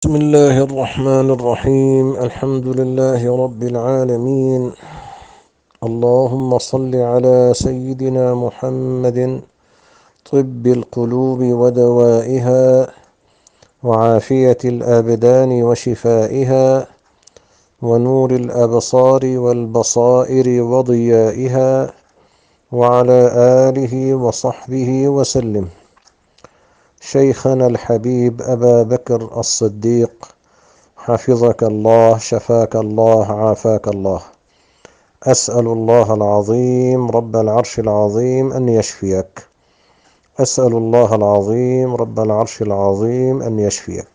بسم الله الرحمن الرحيم. الحمد لله رب العالمين. اللهم صل على سيدنا محمد طب القلوب ودوائها وعافية الأبدان وشفائها ونور الأبصار والبصائر وضيائها وعلى آله وصحبه وسلم. شيخنا الحبيب أبا بكر الصديق، حفظك الله، شفاك الله، عافاك الله. أسأل الله العظيم رب العرش العظيم أن يشفيك. أسأل الله العظيم رب العرش العظيم أن يشفيك.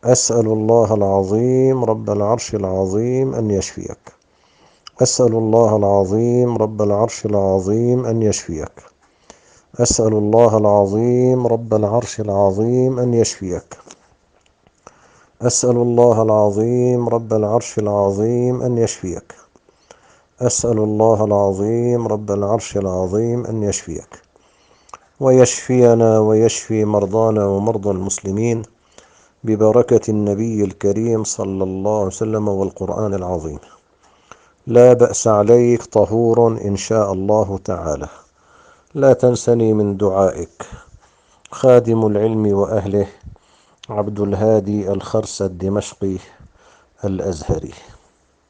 أسأل الله العظيم رب العرش العظيم أن يشفيك. أسأل الله العظيم رب العرش العظيم أن يشفيك. أسأل الله العظيم رب العرش العظيم أن يشفيك. أسأل الله العظيم رب العرش العظيم أن يشفيك. أسأل الله العظيم رب العرش العظيم أن يشفيك ويشفينا ويشفي مرضانا ومرضى المسلمين ببركة النبي الكريم صلى الله عليه وسلم والقرآن العظيم. لا بأس عليك، طهور إن شاء الله تعالى. لا تنسني من دعائك. خادم العلم وأهله، عبد الهادي الخرس الدمشقي الأزهري.